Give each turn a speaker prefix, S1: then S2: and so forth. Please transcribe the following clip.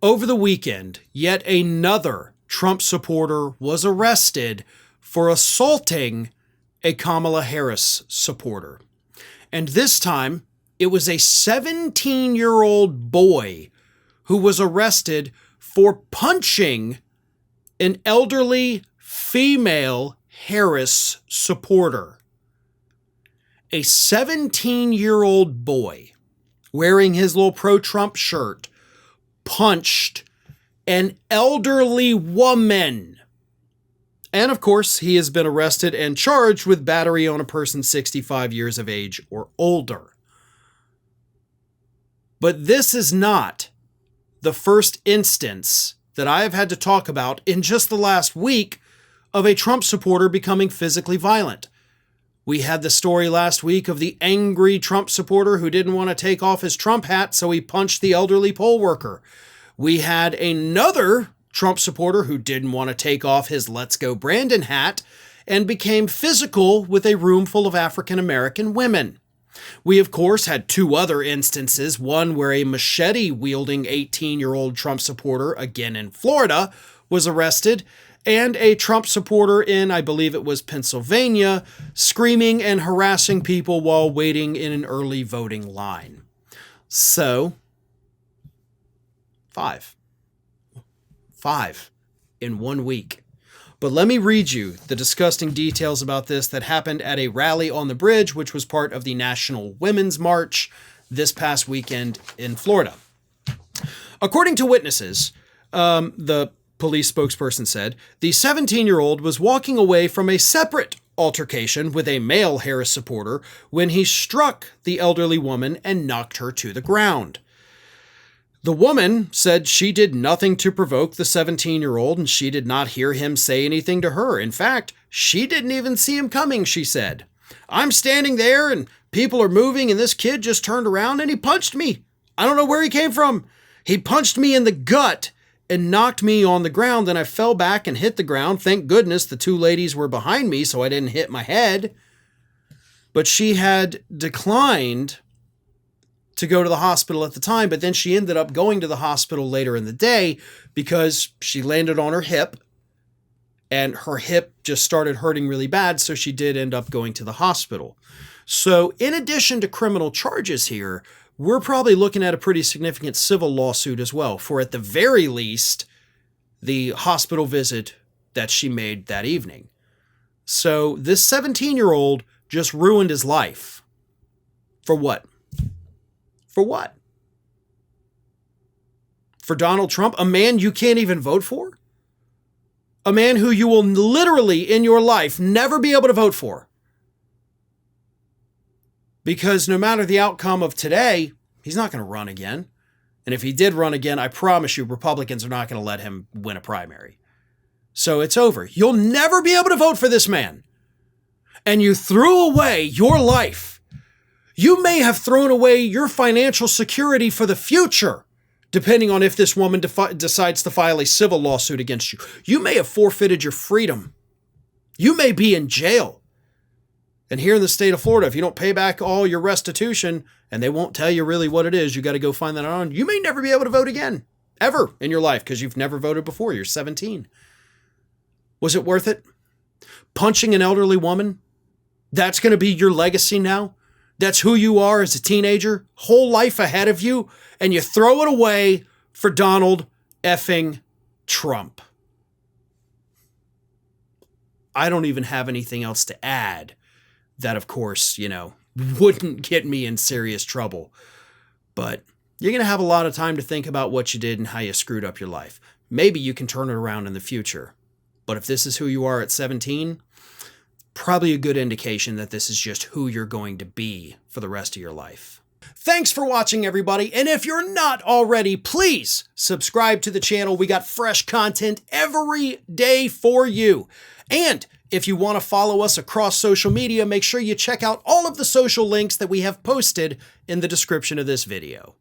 S1: Over the weekend, yet another Trump supporter was arrested for assaulting a Kamala Harris supporter. And this time, it was a 17-year-old boy who was arrested for punching an elderly female Harris supporter. A 17-year-old boy wearing his little pro-Trump shirt punched an elderly woman. And of course, he has been arrested and charged with battery on a person 65 years of age or older. But this is not the first instance that I have had to talk about in just the last week of a Trump supporter becoming physically violent. We had the story last week of the angry Trump supporter who didn't want to take off his Trump hat, so he punched the elderly poll worker. We had another Trump supporter who didn't want to take off his Let's Go Brandon hat and became physical with a room full of African American women. We, of course, had two other instances, one where a machete-wielding 18-year-old Trump supporter, again in Florida, was arrested, and a Trump supporter in, I believe it was Pennsylvania, screaming and harassing people while waiting in an early voting line. So, five in 1 week. But let me read you the disgusting details about this that happened at a rally on the bridge, which was part of the National Women's March this past weekend in Florida. According to witnesses, the police spokesperson said, the 17-year-old was walking away from a separate altercation with a male Harris supporter when he struck the elderly woman and knocked her to the ground. The woman said she did nothing to provoke the 17-year-old and she did not hear him say anything to her. In fact, she didn't even see him coming, she said. I'm standing there and people are moving and this kid just turned around and he punched me. I don't know where he came from. He punched me in the gut and knocked me on the ground. Then I fell back and hit the ground. Thank goodness the two ladies were behind me so I didn't hit my head. But she had declined to go to the hospital at the time, but then she ended up going to the hospital later in the day because she landed on her hip and her hip just started hurting really bad, so she did end up going to the hospital. So in addition to criminal charges here, we're probably looking at a pretty significant civil lawsuit as well for, at the very least, the hospital visit that she made that evening. So this 17-year-old just ruined his life. For what? For what? For Donald Trump, a man you can't even vote for? A man who you will literally in your life never be able to vote for. Because no matter the outcome of today, he's not going to run again. And if he did run again, I promise you, Republicans are not going to let him win a primary. So it's over. You'll never be able to vote for this man. And you threw away your life. You may have thrown away your financial security for the future, depending on if this woman decides to file a civil lawsuit against you. You may have forfeited your freedom. You may be in jail. And here in the state of Florida, if you don't pay back all your restitution, and they won't tell you really what it is, you got to go find that on, you may never be able to vote again, ever in your life, because you've never voted before. You're 17. Was it worth it? Punching an elderly woman? That's going to be your legacy now? That's who you are as a teenager, whole life ahead of you, and you throw it away for Donald effing Trump. I don't even have anything else to add that, of course, wouldn't get me in serious trouble. But you're going to have a lot of time to think about what you did and how you screwed up your life. Maybe you can turn it around in the future. But if this is who you are at 17, probably a good indication that this is just who you're going to be for the rest of your life. Thanks for watching, everybody. And if you're not already, please subscribe to the channel. We got fresh content every day for you. And if you want to follow us across social media, make sure you check out all of the social links that we have posted in the description of this video.